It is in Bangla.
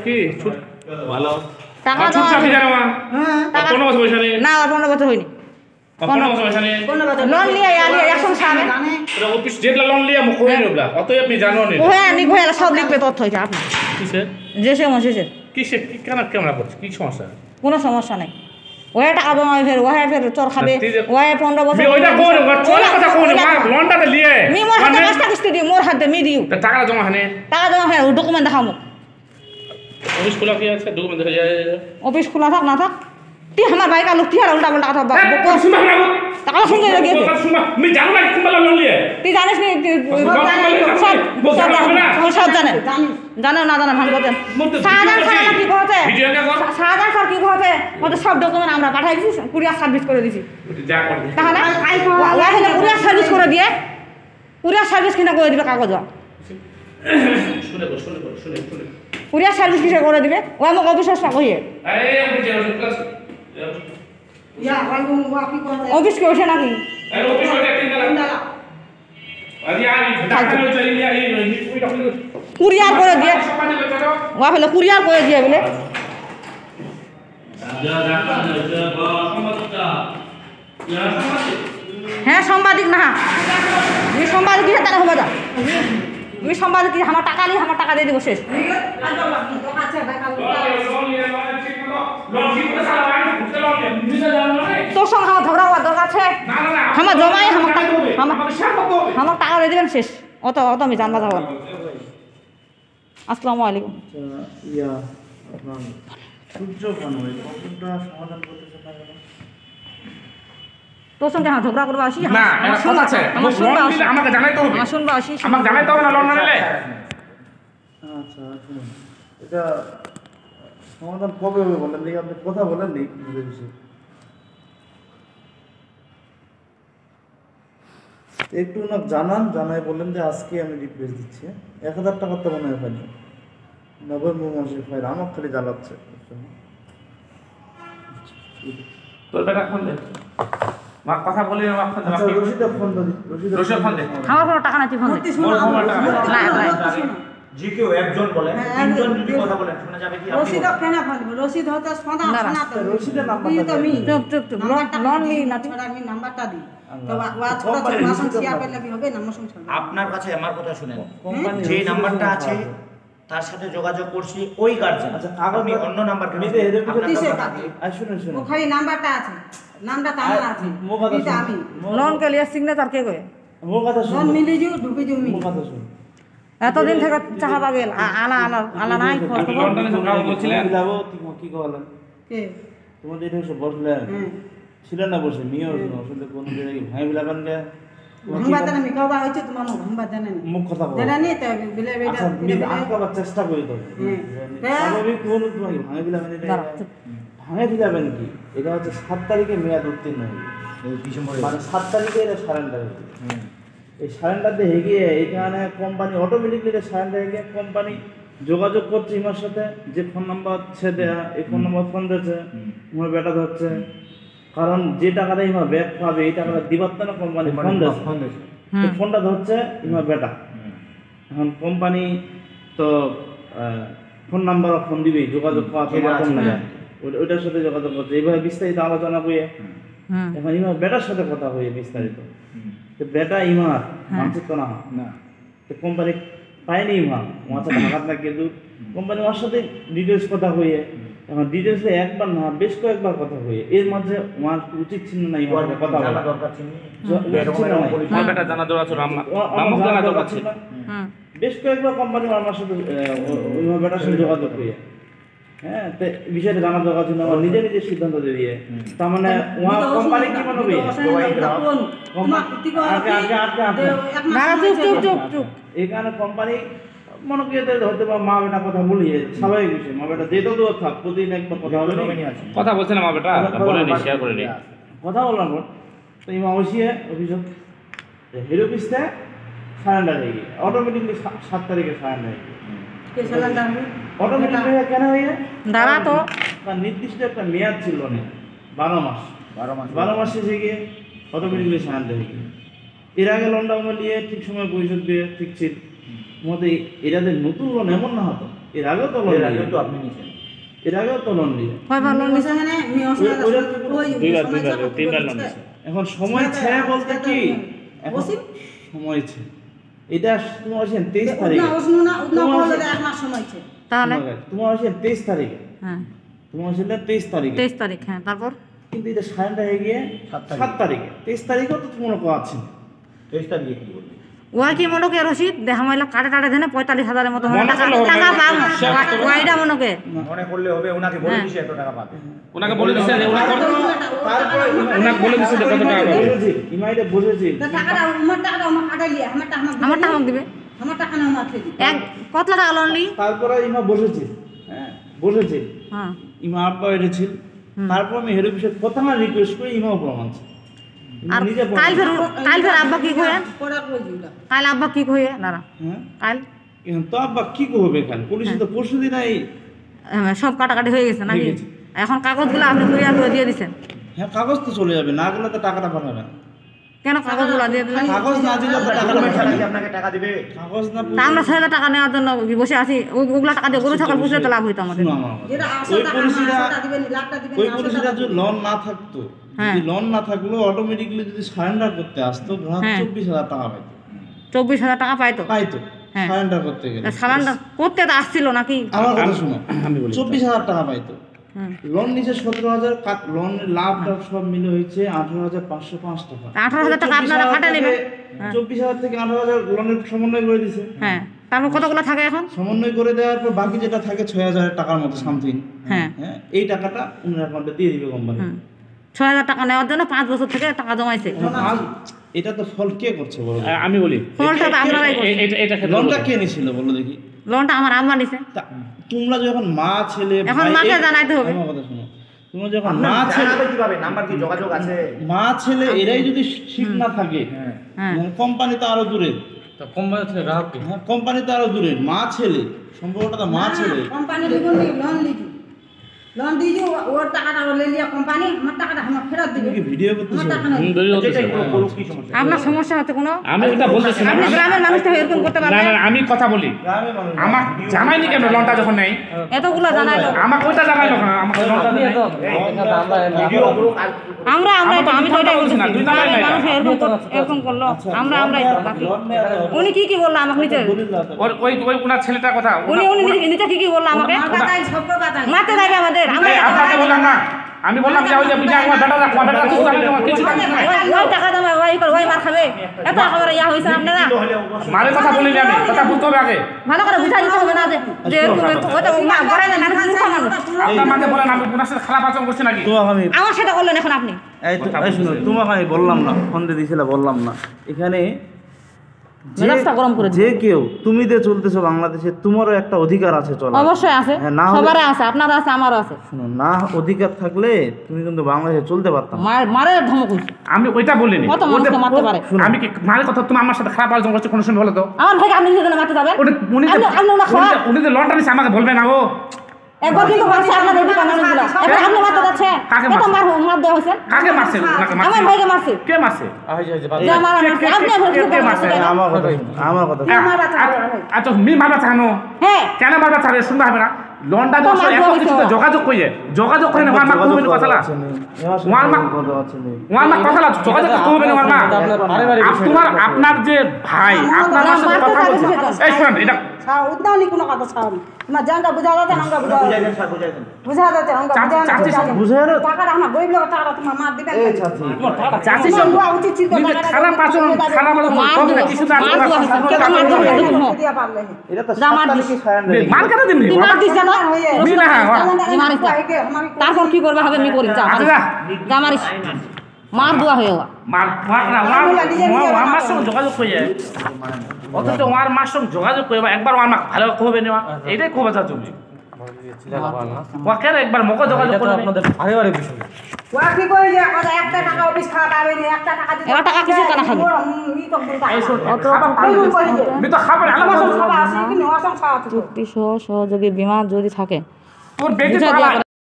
কি ভালো টাকা ছুট চাকরি জানো না টাকা 15 বছর পয়সা নেই না 15 বছর হয়নি 15 বছর পয়সা নেই লোন নিয়ে আলি এখন সামনে এটা অফিস যেটা লোন লিয়া মুখ কই রবলা অতই আপনি জানো না ওহে নি ঘোয়া সব লিখবে তথ্য হইছে আপনি কিসে যেসে মসেছে কিসে কি কেন ক্যামেরা করছে কি সমস্যা কোনো সমস্যা নাই ওহে টাকা জমাবে ফের চোর খাবে ওহে 15 বছর মি ওইটা কোন চোরা কথা কোন লোনটা লিয়ে মি মোর হাতে পাঁচটা কিস্তি দি মোর হাতে মি দিও টাকা জমা হনে টাকা জমা হয় ডকুমেন্ট দেখামু অফিস খোলা কি আছে ডকুমেন্ট দেখা যায় অফিস খোলা থাক না থাক তুই আমার ভাই কা লোক তুই আর উল্টা পাল্টা কথা বকো শুনবা না টাকা শুনতে গিয়েছে শুনবা মি জানো না কোন লোন লিয়ে তুই জানিস নি সব জানে জানো না জানো ভান বলেন শাহজাহান স্যার কি কইছে শাহজাহান স্যার কি কইছে ওটা সব ডকুমেন্ট আমরা পাঠাই দিছি কুরিয়ার সার্ভিস করে দিছি যা কর তাহলে ওখানে কুরিয়ার সার্ভিস করে দিয়ে কুরিয়ার সার্ভিস কিনা করে দিবে কাগজ শুনে কুরিয়ার সার্ভিস কিসে করে দিবে ও আমাকে অফিস আসা কইয়ে অফিস কে ওঠে নাকি কুরিয়ার করে দিয়ে ও ফেলে কুরিয়ার করে দিয়ে বলে হ্যাঁ সাংবাদিক না তুমি সাংবাদিক কি টাকা হবে তুমি সাংবাদিক কি আমার টাকা নিয়ে আমার টাকা দিয়ে দিব শেষ তোর সঙ্গে আমার ঝগড়া হওয়ার দরকার আছে আমার জমাই আমার টাকা দিয়ে দেবেন শেষ অত আমি জানবা যাবো না আসসালামু আলাইকুম তোর সঙ্গে হ্যাঁ ঝগড়া করবো আসি না কথা আছে আমার শুনবা আসি আমাকে জানাই তো আমার শুনবা আসি আমাকে জানাই তো না লোন না নিলে আচ্ছা শুনুন এটা সমাধান কবে হবে বলেন দেখি আপনি কথা বলেন নি একটু না জানাই বললেন যে আজকে আমি রিপ্লেস দিচ্ছি 1000 টাকা তো মনে হয় পাইনি নভেম্বর মাসের ফাইল আমার খালি জ্বালাচ্ছে তোর বেটা ফোন দে মা কথা বলি না ফোন দে রশিদা ফোন দে রশিদা ফোন দে আমার কোনো টাকা নাই তুই ফোন দে না জি কেউ একজন বলেন তিনজন যদি কথা বলেন শোনা যাবে কি রশিদ কেন বলবো রশিদ হতে সদা শোনা তো রশিদের নাম্বার তুই তো মি চুপ লোন লি না তুই আমি নাম্বারটা দি তো ওয়া ছোট ছোট মাসন শেয়ার করলে কি হবে না মাসন ছাড়া আপনার কাছে আমার কথা শুনেন যে নাম্বারটা আছে তার সাথে যোগাযোগ করছি ওই গার্জেন আচ্ছা আপনি অন্য নাম্বার কেন শুনুন ওখানে নাম্বারটা আছে নামটা তার আছে এটা আমি লোন के लिए सिग्नेचर के गए মোর কথা লোন শুনুন মিলে যাও ঢুকে যাও মি মোর কথা শুনুন এতদিন থেকে চাহাবা গেল আলা নাই খবর লোনটা নিয়ে ঝগড়া করছিলেন যাবো কি কইলেন কে তোমাদের এটা সব বসলেন ছিল না বসে মিও আসলে কোন জায়গায় ভাই বিলাবান গে ঘুমবা জানা মি কবা হইছে তোমার ঘুমবা জানা নি মুখ কথা বল জানা নি তো বিলে বেটা আমি আটকাবার চেষ্টা করি তো আমি কোন তোমাকে ভাই বিলাবান ভাই বিলাবেন কি এটা হচ্ছে 7 তারিখে মেয়াদ উত্তীর্ণ হবে ডিসেম্বরে মানে 7 তারিখে এটা সারেন্ডার হবে এই সারেন্ডার দিয়ে গিয়ে এখানে কোম্পানি অটোমেটিকলি এটা সারেন্ডার গিয়ে কোম্পানি যোগাযোগ করছে ইমার সাথে যে ফোন নাম্বার ছে দেয়া এই ফোন নাম্বার ফোন দিয়েছে আমার বেটা ধরছে কারণ যে টাকাটা ইমা ব্যাক পাবে এই টাকাটা দিবার না কোম্পানি ফোন দিয়েছে তো ফোনটা ধরছে ইমা বেটা এখন কোম্পানি তো ফোন নাম্বার ফোন দিবে যোগাযোগ পাওয়া ওইটার সাথে যোগাযোগ করছে এইভাবে বিস্তারিত আলোচনা করে এখন ইমার বেটার সাথে কথা হয়ে বিস্তারিত তো বেটা ইমার মানসিক তো না তো কোম্পানি পায়নি ইমা ওর সাথে হাত না কিন্তু কোম্পানি ওর সাথে ডিটেলস কথা হয়ে এখন ডিটেলসে একবার না বেশ কয়েকবার কথা হয়ে এর মাঝে ওর উচিত ছিল না ইমার সাথে কথা বলা দরকার ছিল আমার বেটা জানা দরকার ছিল রামক জানা দরকার ছিল বেশ কয়েকবার কোম্পানি আমার সাথে ইমার বেটার সাথে যোগাযোগ হয়ে হ্যাঁ তো বিষয়টা জানা দরকার ছিল আমার নিজে সিদ্ধান্ত দিয়ে তার মানে ওয়ার কোম্পানি কি মনে হবে এখানে কোম্পানি মনে করে হয়তো বা মা বেটা কথা বলিয়ে স্বাভাবিক বিষয় মা বেটা যেটা তো থাক প্রতিদিন একবার কথা হবে কথা বলছে না মা বেটা বলে নি শেয়ার করে নি কথা বললাম তো ইমা বসিয়ে অভিযোগ হেড অফিসে সারেন্ডার হয়ে গিয়ে অটোমেটিকলি 7 তারিখে সারেন্ডার হয়ে কে সারেন্ডার হবে অটোমেটিকলি কেন হয়ে দাঁড়া তো নির্দিষ্ট একটা মেয়াদ ছিল না 12 মাস শেষে গিয়ে অটোমেটিকলি সারেন্ডার হয়ে গিয়ে এর আগে লোনটা নিয়ে ঠিক সময় পরিশোধ দিয়ে ঠিক ছিল মতে এটাদের নতুন লোন এমন না হতো এর আগেও তো লোন নিয়ে তো আপনি নিয়েছেন এর আগেও তো লোন নিয়ে কয়বার লোন নিছে মানে আমি অসুবিধা তিনবার লোন নিছে। এখন সময় ছে বলতে কি এখন বসি? সময় ছে এটা তোমার হচ্ছে 23 তারিখে উদনা উসনু না উদনা বলে এক মাস সময় আছে তাহলে তোমার হচ্ছে 23 তারিখে হ্যাঁ তোমার হচ্ছে 23 তারিখে 23 তারিখ হ্যাঁ তারপর কিন্তু এটা সারেন্ডার হয়ে গিয়ে 7 তারিখে 23 তারিখেও তো তোমার কোনো আছে 23 তারিখে কি বলবেন ওই কি মনকে রসিদ দেখা মাইলা কাটে টাটে দেনে 45,000 মতো মনে টাকা করলে হবে টাকা না। পাম সে- ওইটা মনকে মনে করলে হবে ওনাকে বলে দিছে এত টাকা পাবে ওনাকে বলে দিছে যে তারপরে ওনাকে বলে দিছে যে কত টাকা পাবে। ইমাইটা বসেছি টাকাটা আমার টাকাটা আমার কাটাইলি আমারটা আমারটা আমাকে দিবে আমার টাকা না আমার খেয়ে এক কত টাকা লোন নি তারপরে ইমা বসেছি হ্যাঁ বসেছি হ্যাঁ ইমা আব্বা এসেছিল তারপর আমি হেড অফিসের কথা না রিকোয়েস্ট করে ইমাও প্রমাণছে আর নিজে কাল ফের আব্বা কি কয়ে পড়া কইছি ওটা কাল আব্বা কি কয়ে দাঁড়া হ্যাঁ কাল এখন তো আব্বা কি করবে কাল পুলিশে তো পরশু দিন এই সব কাটাকাটি হয়ে গেছে নাকি হয়ে গেছে। এখন কাগজগুলো আপনি কুরিয়ার করে দিয়ে দিছেন হ্যাঁ কাগজ তো চলে যাবে না গেলে তো টাকাটা পাঠাবে না কেন কাগজগুলো দিয়ে দিলেন কাগজ না দিলে তো টাকাটা ডকুমেন্ট পাঠাবে ছাড়া কি না। আপনাকে টাকা দিবে কাগজ না তা আমরা 6,000 টাকা নেওয়ার জন্য বসে আছি ওগুলা টাকা দিয়ে গরু ছাগল পুষলে তো লাভ হইতো আমাদের শুনো আমার কথা। যেটা ওই 800 টাকা পলিসিটা 800 দিবেন লাখটা দিবেন ওই 800 পলিসিটা টাকা যদি লোন না থাকতো হ্যাঁ। যদি লোন না থাকলো অটোমেটিকলি যদি সারেন্ডার করতে আসতো গ্রাহক হ্যাঁ। 24,000 টাকা পাইতো 24,000 টাকা পাইতো পাইতো হ্যাঁ। সারেন্ডার করতে গেলে সালানটা করতে তো আসছিল নাকি আমার কথা শুনো আমি বলি 24,000 টাকা পাইতো হুম। লোন নিচে 17,000 লোনের লাভ টাভ সব মিলে হয়েছে 18,505 টাকা 18,000 টাকা আপনারা কাটে নেবেন 24,000 থেকে 18,000 লোনের সমন্বয় করে দিছে হ্যাঁ তারপর কতগুলো থাকে এখন সমন্বয় করে দেওয়ার পর বাকি যেটা থাকে 6,000 টাকার মতো সামথিং হ্যাঁ হ্যাঁ এই টাকাটা উনার অ্যাকাউন্টে দিয়ে দিবে কোম্পানি হুম 6,000 টাকা নেওয়ার জন্য 5 বছর থেকে টাকা জমাইছে এটা তো ফল কে করছে বলো আমি বলি ফলটা তো আপনারাই করছেন। এটা ক্ষেত্রে লোনটা কে নিছিল বলো দেখি লোনটা আমার আম্মা নিছে তা তোমরা যখন মা ছেলে এখন ভাই, মাকে এই- জানাইতে হবে। আমার কথা শোনো তোমরা যখন আপনার মা ছেলে জানাবে কিভাবে নাম্বার কি যোগাযোগ আছে মা ছেলে এরাই যদি ঠিক না থাকে হ্যাঁ কোম্পানি তো আরো দূরের তো কোম্পানি থেকে গ্রাহক কি হ্যাঁ কোম্পানি তো আরো দূরের মা ছেলে সম্পর্কটা তো মা ছেলে কোম্পানি লিখুন লোন লিখি লোন দিজি ওর টাকাটা ও লিয়া কোম্পানি আমার টাকাটা আমার ফেরত দিবে তুমি কি ভিডিও করতেছো আমার টাকা নাই যেটাই করুক কি সমস্যা আপনার সমস্যা হচ্ছে কোনো আমি ওটা বলতেছি না আপনি গ্রামের মানুষটা এরকম করতে না পারবেন না আমি কথা বলি গ্রামে মানুষ আমার জানাইনি কেন লোনটা যখন নেই এতগুলো জানাইলো আমাকে ওইটা জানাইলো কেন আমাকে লোনটা নেই ভিডিও করুক আর আমরা তো আমি তো এটাই বলছি না, দুই নাম্বারই গ্রামের নাই। মানুষ এরকম করলো আমরাই তো বাকি লোন নেওয়া তো- উনি কি বললো আমাকে নিচে দলিল দাও তো। ওই ওই ওনার ছেলেটার কথা উনি নিচে কি বললো আমাকে আমার টাকাই সব টাকা মারতে যাবে আমাদের আমরা এই, আপনাকে বললাম না আমি বললাম যে ওই যে বুঝা আমার বেটা রাখো বেটা কিছু জানে না কিছু জানে না ওই টাকা জমা ওই মার খাবে এত একেবারে ইয়া হয়েছে আপনারা হলে অবশ্যই মারের কথা বলিনি আমি কথা বলতে হবে আগে ভালো করে বুঝাই দিতে হবে না যে এরকম ওটা ঘরে না মানুষ মূর্খ মানুষ আপনার মাকে বলেন আমি ওনার সাথে খারাপ আচরণ করছি নাকি তোমাকে আমি আমার সেটা করলেন এখন আপনি এই তো এই শুনো তোমাকে আমি বললাম না ফোন দিয়ে দিয়েছিল বললাম না এখানে মেজাজটা গরম করে যে কেউ তুমি দিয়ে চলতেছো বাংলাদেশে তোমারও একটা অধিকার আছে চলা অবশ্যই আছে হ্যাঁ, না হলে- সবারই আছে আপনারও আছে আমারও আছে শুনো না অধিকার থাকলে তুমি কিন্তু বাংলাদেশে চলতে পারতাম না। মারে ধমক হয়েছে আমি ওইটা বলিনি কত মানুষকে মারতে পারে আমি কি মারের কথা তুমি আমার সাথে খারাপ আচরণ করছো কোনো সময় বলো তো আমার ভাইকে আপনি নিজের জন্য মারতে যাবেন ওটা উনি যে আপনি ওনা খাওয়া উনি যে লনটা নিছে আমাকে বলবে না ও একবার কিন্তু মারছে আপনার এই দোকানে অনেকগুলো এবার আপনি মারতে যাচ্ছেন কাকে কত মারছে? মার দেওয়া হয়েছে কাকে মারছে ওনাকে আমার মারছে ভাইকে মারছে কে মারছে যে আমার মারছে আপনি কে মারছে? আমার কথা শোনো, আমার কথা শোনো। আচ্ছা মি মারবা চানো হ্যাঁ কেন মারবা চারে শুনবা হবে না লন্ডা তো দশ মারবো এত হইছে। কিছু তো যোগাযোগ কইয়ে যোগাযোগ করে না ওয়ার মা কইবেন কথা না ওয়ার মা ওয়ার মা কথা না যোগাযোগ কইবেন ওয়ার মা তোমার আপনার যে ভাই আপনার না, সাথে মারতে কথা চাইছে বলছে সেটা। এই শুনেন এটা ছাড় উদ্দাও নি কোনো কথা ছাড় তোমার জানটা বুঝা যাচ্ছে আমরা বুঝা বুঝাই দেন স্যার বুঝাই দেন বুঝা যাচ্ছে আমরা চাচি, চাচি, বুঝাই না? টাকাটা আমরা গরিব লোক টাকাটা তোমার মার দিবেন এই চাচি চাচি তোমার সব দোয়া উচিত ছিল নিজে টাকাটা খারাপ আচরণ খারাপ আচরণ মার করবে না দেওয়া- কিছু না মার দেওয়া হয়েছে। কেন মার দেওয়া হয়েছে? দিয়া পারলে এটা তো যা মার 7 তারিখে সারেন্ডার মার কেন দিন তুই মার দিস না মি না হ্যাঁ তারপর কি করবে হবে মি করি যা আচ্ছা যা মারিস মার দোয়া হয়ে যাওয়া মার মার না ওয়ার মার সঙ্গে যোগাযোগ কইয়ে অথচ ওয়ার মার সঙ্গে যোগাযোগ কইবা একবার ওয়ার মা ভালো কইবে না এটাই কইবা যা তুমি ওয়াকের একবার মকো যোগাযোগ করবে ওয়া কি করে যে কথা একটা টাকা অফিস খাওয়া পাবে না একটা টাকা দিতে একটা টাকা কিছু টাকা খাবে। ই তো বলতা এই শোন খাবার পানি আমি তো খাবার আলাদা সব আছে কিন্তু অসংখ্য আছে চুক্তি সহ সহযোগী বিমা যদি থাকে তোর বেটি বুঝা তো দেওয়া আলাদা।